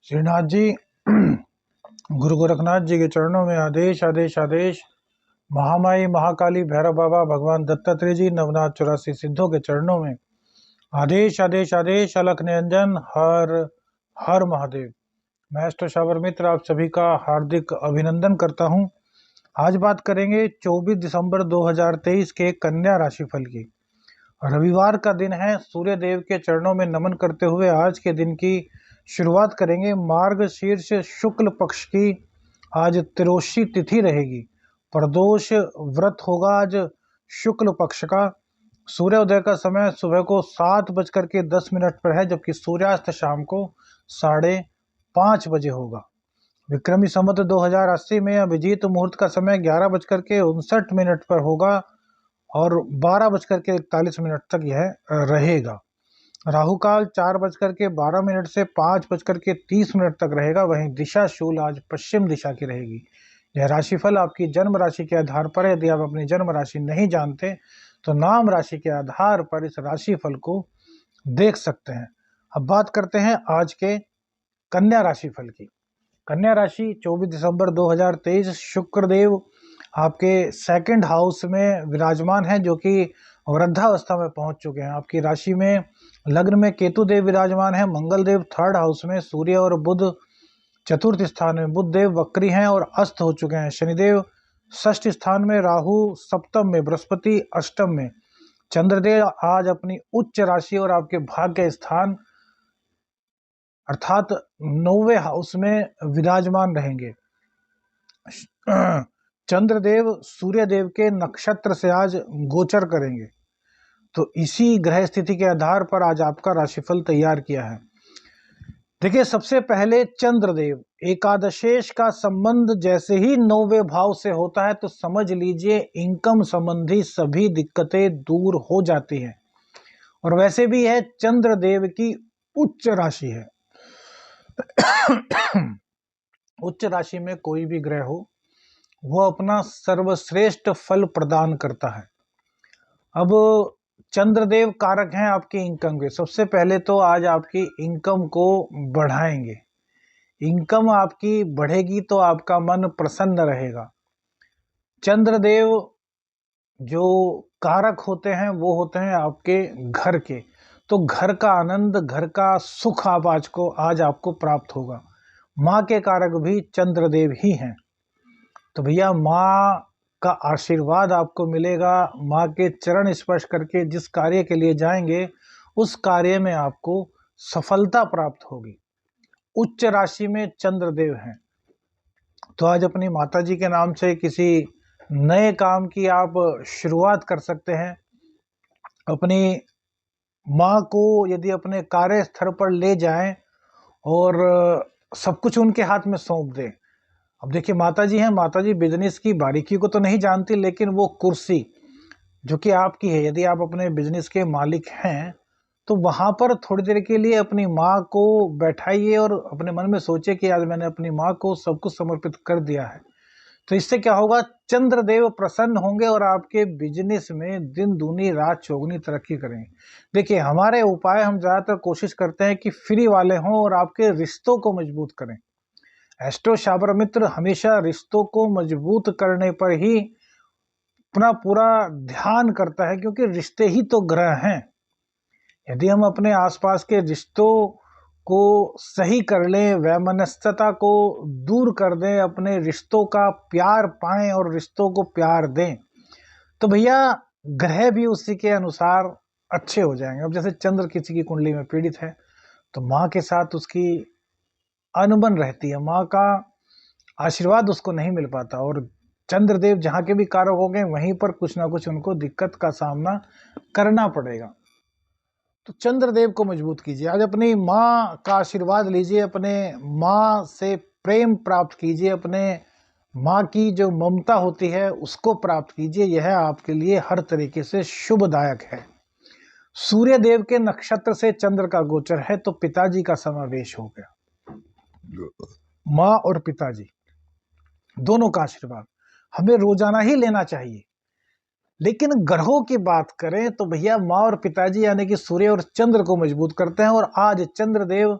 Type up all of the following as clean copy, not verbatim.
श्रीनाथ जी गुरु गोरखनाथ जी के चरणों में आदेश आदेश आदेश। महामाई महाकाली भैरव बाबा भगवान दत्तात्रेय जी नवनाथ 84 सिद्धों के चरणों में आदेश आदेश आदेश। अलख निरंजन हर हर महादेव। मैं एस्ट्रो मित्र आप सभी का हार्दिक अभिनंदन करता हूं। आज बात करेंगे 24 दिसंबर 2023 के कन्या राशिफल की। रविवार का दिन है। सूर्य देव के चरणों में नमन करते हुए आज के दिन की शुरुआत करेंगे। मार्गशीर्ष शुक्ल पक्ष की आज त्रोशी तिथि रहेगी। प्रदोष व्रत होगा आज शुक्ल पक्ष का। सूर्योदय का समय सुबह को 7:10 पर है, जबकि सूर्यास्त शाम को 5:30 बजे होगा। विक्रमी संवत 2080 में अभिजीत मुहूर्त का समय 11:59 पर होगा और 12:41 तक यह रहेगा। राहु काल 4:12 से 5:30 तक रहेगा। वहीं दिशा शूल आज पश्चिम दिशा की रहेगी। यह राशिफल आपकी जन्म राशि के आधार पर है। यदि आप अपनी जन्म राशि नहीं जानते तो नाम राशि के आधार पर इस राशिफल को देख सकते हैं। अब बात करते हैं आज के कन्या राशिफल की। कन्या राशि 24 दिसंबर 2023 शुक्रदेव आपके सेकंड हाउस में विराजमान है, जो कि वृद्धावस्था में पहुंच चुके हैं। आपकी राशि में लग्न में केतु देव विराजमान है। मंगल देव थर्ड हाउस में, सूर्य और बुध चतुर्थ स्थान में, बुध देव वक्री हैं और अस्त हो चुके हैं। शनिदेव षष्ठ स्थान में, राहु सप्तम में, बृहस्पति अष्टम में। चंद्रदेव आज अपनी उच्च राशि और आपके भाग्य स्थान अर्थात 9वें हाउस में विराजमान रहेंगे। चंद्रदेव सूर्यदेव के नक्षत्र से आज गोचर करेंगे। तो इसी ग्रह स्थिति के आधार पर आज आपका राशिफल तैयार किया है। देखिए, सबसे पहले चंद्रदेव एकादशेश का संबंध जैसे ही 9वें भाव से होता है तो समझ लीजिए इनकम संबंधी सभी दिक्कतें दूर हो जाती हैं। और वैसे भी है चंद्रदेव की उच्च राशि है। उच्च राशि में कोई भी ग्रह हो वो अपना सर्वश्रेष्ठ फल प्रदान करता है। अब चंद्रदेव कारक हैं आपकी इनकम के। सबसे पहले तो आज आपकी इनकम को बढ़ाएंगे। इनकम आपकी बढ़ेगी तो आपका मन प्रसन्न रहेगा। चंद्रदेव जो कारक होते हैं वो होते हैं आपके घर के। तो घर का आनंद, घर का सुख आज आपको प्राप्त होगा। माँ के कारक भी चंद्रदेव ही हैं। तो भैया माँ का आशीर्वाद आपको मिलेगा। माँ के चरण स्पर्श करके जिस कार्य के लिए जाएंगे उस कार्य में आपको सफलता प्राप्त होगी। उच्च राशि में चंद्रदेव हैं तो आज अपनी माता जी के नाम से किसी नए काम की आप शुरुआत कर सकते हैं। अपनी माँ को यदि अपने कार्यस्थल पर ले जाएं और सब कुछ उनके हाथ में सौंप दें। अब देखिए, माता जी हैं, माता जी बिजनेस की बारीकी को तो नहीं जानती, लेकिन वो कुर्सी जो कि आपकी है, यदि आप अपने बिजनेस के मालिक हैं तो वहां पर थोड़ी देर के लिए अपनी माँ को बैठाइए और अपने मन में सोचिए कि आज मैंने अपनी माँ को सब कुछ समर्पित कर दिया है। तो इससे क्या होगा, चंद्रदेव प्रसन्न होंगे और आपके बिजनेस में दिन दूनी रात चौगुनी तरक्की करेंगे। देखिए, हमारे उपाय हम ज्यादातर कोशिश करते हैं कि फ्री वाले हों और आपके रिश्तों को मजबूत करें। एस्ट्रो शाबर मित्र हमेशा रिश्तों को मजबूत करने पर ही अपना पूरा ध्यान करता है, क्योंकि रिश्ते ही तो ग्रह हैं। यदि हम अपने आसपास के रिश्तों को सही कर लें, वैमनस्यता को दूर कर दें, अपने रिश्तों का प्यार पाएं और रिश्तों को प्यार दें, तो भैया ग्रह भी उसी के अनुसार अच्छे हो जाएंगे। अब जैसे चंद्र किसी की कुंडली में पीड़ित है तो माँ के साथ उसकी अनबन रहती है, माँ का आशीर्वाद उसको नहीं मिल पाता, और चंद्रदेव जहाँ के भी कारक होंगे वहीं पर कुछ ना कुछ उनको दिक्कत का सामना करना पड़ेगा। तो चंद्रदेव को मजबूत कीजिए। आज अपनी माँ का आशीर्वाद लीजिए, अपने माँ से प्रेम प्राप्त कीजिए, अपने माँ की जो ममता होती है उसको प्राप्त कीजिए। यह आपके लिए हर तरीके से शुभदायक है। सूर्य देव के नक्षत्र से चंद्र का गोचर है तो पिताजी का समावेश हो गया। माँ और पिताजी दोनों का आशीर्वाद हमें रोजाना ही लेना चाहिए। लेकिन ग्रहों की बात करें तो भैया माँ और पिताजी यानी कि सूर्य और चंद्र को मजबूत करते हैं। और आज चंद्रदेव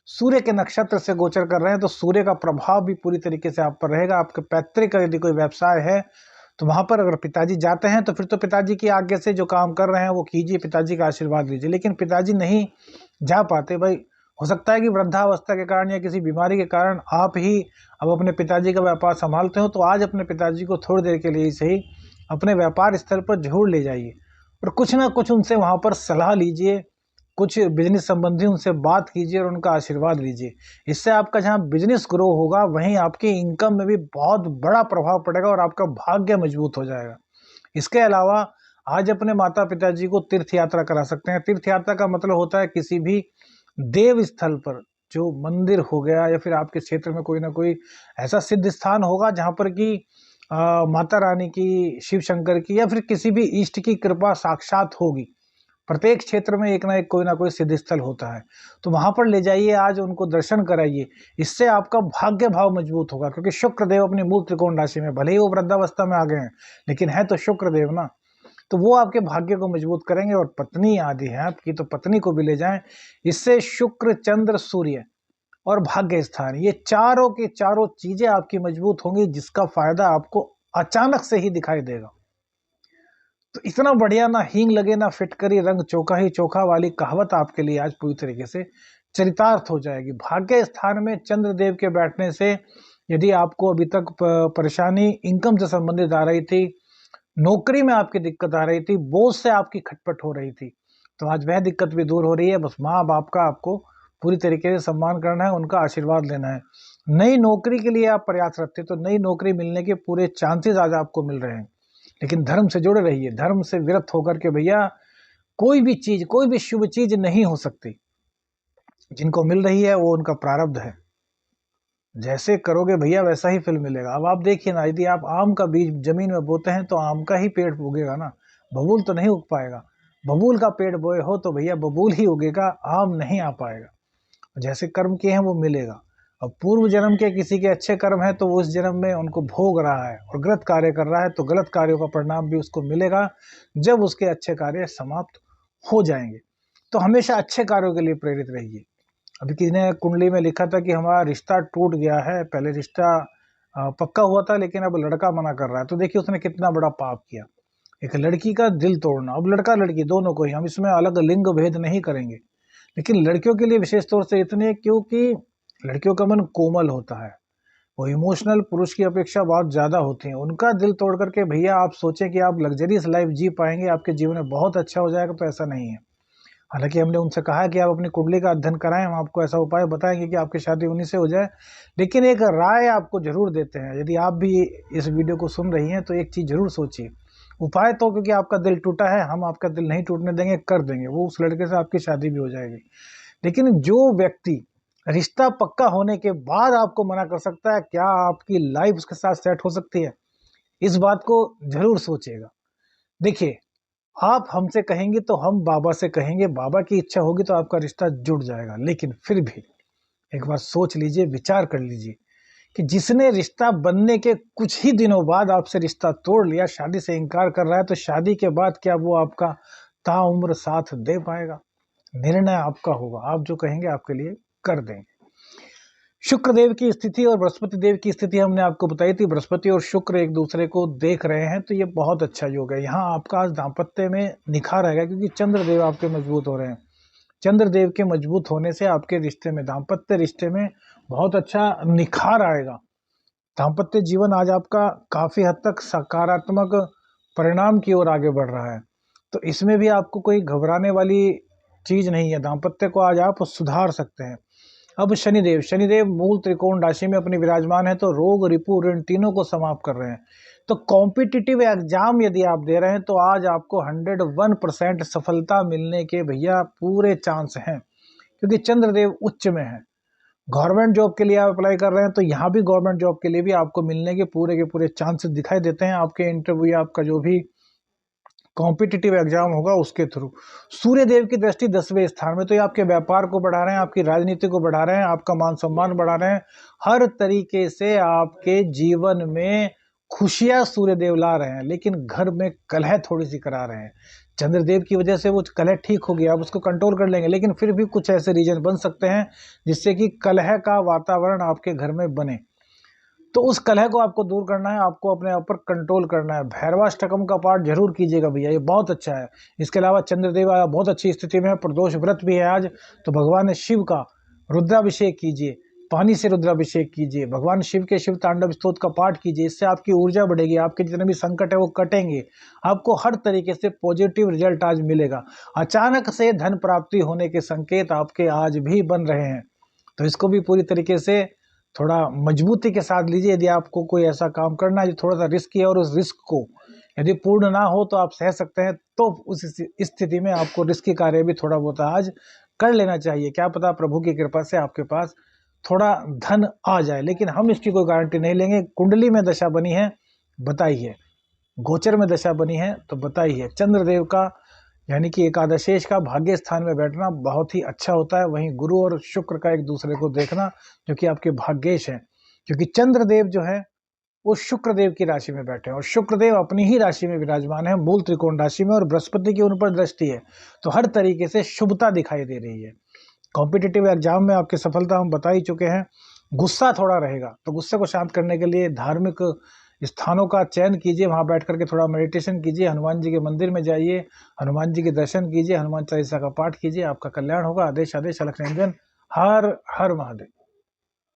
सूर्य के नक्षत्र से गोचर कर रहे हैं, तो सूर्य का प्रभाव भी पूरी तरीके से आप पर रहेगा। आपके पैतृक यदि कोई व्यवसाय है तो वहां पर अगर पिताजी जाते हैं तो फिर तो पिताजी की आज्ञा से जो काम कर रहे हैं वो कीजिए, पिताजी का आशीर्वाद लीजिए। लेकिन पिताजी नहीं जा पाते भाई, हो सकता है कि वृद्धावस्था के कारण या किसी बीमारी के कारण आप ही अब अपने पिताजी का व्यापार संभालते हो, तो आज अपने पिताजी को थोड़ी देर के लिए ही सही अपने व्यापार स्थल पर जरूर ले जाइए और कुछ ना कुछ उनसे वहां पर सलाह लीजिए, कुछ बिजनेस संबंधी उनसे बात कीजिए और उनका आशीर्वाद लीजिए। इससे आपका जहाँ बिजनेस ग्रो होगा वहीं आपकी इनकम में भी बहुत बड़ा प्रभाव पड़ेगा और आपका भाग्य मजबूत हो जाएगा। इसके अलावा आज अपने माता पिताजी को तीर्थ यात्रा करा सकते हैं। तीर्थ यात्रा का मतलब होता है किसी भी देव स्थल पर, जो मंदिर हो गया या फिर आपके क्षेत्र में कोई ना कोई ऐसा सिद्ध स्थान होगा जहाँ पर कि माता रानी की, शिव शंकर की या फिर किसी भी इष्ट की कृपा साक्षात होगी। प्रत्येक क्षेत्र में एक ना एक कोई ना कोई सिद्ध स्थल होता है, तो वहां पर ले जाइए, आज उनको दर्शन कराइए। इससे आपका भाग्य भाव मजबूत होगा, क्योंकि शुक्र देव अपनी मूल त्रिकोण राशि में, भले ही वो वृद्धावस्था में आ गए हैं लेकिन है तो शुक्र देव ना, तो वो आपके भाग्य को मजबूत करेंगे। और पत्नी आदि है आपकी, तो पत्नी को भी ले जाएं। इससे शुक्र, चंद्र, सूर्य और भाग्य स्थान, ये चारों की चारों चीजें आपकी मजबूत होंगी, जिसका फायदा आपको अचानक से ही दिखाई देगा। तो इतना बढ़िया, ना हींग लगे ना फिटकरी, रंग चोखा ही चोखा वाली कहावत आपके लिए आज पूरी तरीके से चरितार्थ हो जाएगी। भाग्य स्थान में चंद्रदेव के बैठने से यदि आपको अभी तक परेशानी इनकम से संबंधित आ रही थी, नौकरी में आपकी दिक्कत आ रही थी, बोझ से आपकी खटपट हो रही थी, तो आज वह दिक्कत भी दूर हो रही है। बस माँ बाप का आपको पूरी तरीके से सम्मान करना है, उनका आशीर्वाद लेना है। नई नौकरी के लिए आप प्रयासरत थे, तो नई नौकरी मिलने के पूरे चांसेस आज आपको मिल रहे हैं। लेकिन धर्म से जुड़े रहिए, धर्म से विरत होकर के भैया कोई भी चीज, कोई भी शुभ चीज नहीं हो सकती। जिनको मिल रही है वो उनका प्रारब्ध है, जैसे करोगे भैया वैसा ही फल मिलेगा। अब आप देखिए ना, यदि आप आम का बीज जमीन में बोते हैं तो आम का ही पेड़ उगेगा ना, बबूल तो नहीं उग पाएगा। बबूल का पेड़ बोए हो तो भैया बबूल ही उगेगा, आम नहीं आ पाएगा। जैसे कर्म किए हैं वो मिलेगा। अब पूर्व जन्म के किसी के अच्छे कर्म है तो उस जन्म में उनको भोग रहा है, और गलत कार्य कर रहा है तो गलत कार्यों का परिणाम भी उसको मिलेगा जब उसके अच्छे कार्य समाप्त हो जाएंगे। तो हमेशा अच्छे कार्यों के लिए प्रेरित रहिए। अभी किसी ने कुंडली में लिखा था कि हमारा रिश्ता टूट गया है, पहले रिश्ता पक्का हुआ था लेकिन अब लड़का मना कर रहा है। तो देखिए उसने कितना बड़ा पाप किया, एक लड़की का दिल तोड़ना। अब लड़का लड़की दोनों को ही, हम इसमें अलग लिंग भेद नहीं करेंगे, लेकिन लड़कियों के लिए विशेष तौर से इतने, क्योंकि लड़कियों का मन कोमल होता है, वो इमोशनल पुरुष की अपेक्षा बहुत ज़्यादा होती हैं। उनका दिल तोड़ करके भैया आप सोचें कि आप लग्जरियस लाइफ जी पाएंगे, आपके जीवन में बहुत अच्छा हो जाएगा, तो ऐसा नहीं है। हालांकि हमने उनसे कहा कि आप अपनी कुंडली का अध्ययन कराएं, हम आपको ऐसा उपाय बताएंगे कि आपकी शादी उन्हीं से हो जाए, लेकिन एक राय आपको जरूर देते हैं। यदि आप भी इस वीडियो को सुन रही हैं तो एक चीज़ जरूर सोचिए। उपाय तो, क्योंकि आपका दिल टूटा है, हम आपका दिल नहीं टूटने देंगे, कर देंगे, वो उस लड़के से आपकी शादी भी हो जाएगी। लेकिन जो व्यक्ति रिश्ता पक्का होने के बाद आपको मना कर सकता है, क्या आपकी लाइफ उसके साथ सेट हो सकती है? इस बात को जरूर सोचिएगा। देखिए, आप हमसे कहेंगे तो हम बाबा से कहेंगे, बाबा की इच्छा होगी तो आपका रिश्ता जुड़ जाएगा। लेकिन फिर भी एक बार सोच लीजिए, विचार कर लीजिए कि जिसने रिश्ता बनने के कुछ ही दिनों बाद आपसे रिश्ता तोड़ लिया, शादी से इनकार कर रहा है, तो शादी के बाद क्या वो आपका ताउम्र साथ दे पाएगा? निर्णय आपका होगा, आप जो कहेंगे आपके लिए कर देंगे। शुक्र देव की स्थिति और बृहस्पति देव की स्थिति हमने आपको बताई थी। बृहस्पति और शुक्र एक दूसरे को देख रहे हैं, तो ये बहुत अच्छा योग है। यहाँ आपका आज दाम्पत्य में निखार आएगा, क्योंकि चंद्र देव आपके मजबूत हो रहे हैं। चंद्र देव के मजबूत होने से आपके रिश्ते में, दाम्पत्य रिश्ते में बहुत अच्छा निखार आएगा। दाम्पत्य जीवन आज आपका काफी हद तक सकारात्मक परिणाम की ओर आगे बढ़ रहा है, तो इसमें भी आपको कोई घबराने वाली चीज नहीं है। दाम्पत्य को आज आप सुधार सकते हैं। अब शनिदेव मूल त्रिकोण राशि में अपने विराजमान है, तो रोग, रिपु, ऋण तीनों को समाप्त कर रहे हैं। तो कॉम्पिटिटिव एग्जाम यदि आप दे रहे हैं तो आज आपको 101% सफलता मिलने के भैया पूरे चांस हैं, क्योंकि चंद्रदेव उच्च में है। गवर्नमेंट जॉब के लिए आप अप्लाई कर रहे हैं तो यहाँ भी गवर्नमेंट जॉब के लिए भी आपको मिलने के पूरे चांसेस दिखाई देते हैं। आपके इंटरव्यू, आपका जो भी कॉम्पिटिटिव एग्जाम होगा उसके थ्रू। सूर्य देव की दृष्टि 10वें स्थान में, तो ये आपके व्यापार को बढ़ा रहे हैं, आपकी राजनीति को बढ़ा रहे हैं, आपका मान सम्मान बढ़ा रहे हैं, हर तरीके से आपके जीवन में खुशियां सूर्य देव ला रहे हैं। लेकिन घर में कलह थोड़ी सी करा रहे हैं, चंद्रदेव की वजह से वो कलह ठीक हो गया, आप उसको कंट्रोल कर लेंगे, लेकिन फिर भी कुछ ऐसे रीजन बन सकते हैं जिससे कि कलह का वातावरण आपके घर में बने। तो उस कलह को आपको दूर करना है, आपको अपने ऊपर कंट्रोल करना है। भैरवाष्टकम का पाठ जरूर कीजिएगा भैया, ये बहुत अच्छा है। इसके अलावा चंद्रदेव बहुत अच्छी स्थिति में है, प्रदोष व्रत भी है आज, तो भगवान शिव का रुद्राभिषेक कीजिए, पानी से रुद्राभिषेक कीजिए, भगवान शिव के शिव तांडव स्तोत्र का पाठ कीजिए। इससे आपकी ऊर्जा बढ़ेगी, आपके जितने भी संकट है वो कटेंगे, आपको हर तरीके से पॉजिटिव रिजल्ट आज मिलेगा। अचानक से धन प्राप्ति होने के संकेत आपके आज भी बन रहे हैं, तो इसको भी पूरी तरीके से थोड़ा मजबूती के साथ लीजिए। यदि आपको कोई ऐसा काम करना है जो थोड़ा सा रिस्की है और उस रिस्क को यदि पूर्ण ना हो तो आप सह सकते हैं, तो उस स्थिति में आपको रिस्की कार्य भी थोड़ा बहुत आज कर लेना चाहिए। क्या पता प्रभु की कृपा से आपके पास थोड़ा धन आ जाए, लेकिन हम इसकी कोई गारंटी नहीं लेंगे। कुंडली में दशा बनी है बताइए, गोचर में दशा बनी है तो बताइए। चंद्रदेव का यानी कि एकादशेष का भाग्य स्थान में बैठना बहुत ही अच्छा होता है। वहीं गुरु और शुक्र का एक दूसरे को देखना जो कि आपके भाग्येश हैं, क्योंकि चंद्रदेव जो है वो शुक्रदेव की राशि में बैठे हैं और शुक्रदेव अपनी ही राशि में विराजमान है, मूल त्रिकोण राशि में, और बृहस्पति की उन पर दृष्टि है, तो हर तरीके से शुभता दिखाई दे रही है। कॉम्पिटिटिव एग्जाम में आपकी सफलता हम बता ही चुके हैं। गुस्सा थोड़ा रहेगा, तो गुस्से को शांत करने के लिए धार्मिक स्थानों का चयन कीजिए, वहां बैठ करके थोड़ा मेडिटेशन कीजिए, हनुमान जी के मंदिर में जाइए, हनुमान जी के दर्शन कीजिए, हनुमान चालीसा का पाठ कीजिए, आपका कल्याण होगा। आदेश आदेश अलख निरंजन। हर हर महादेव।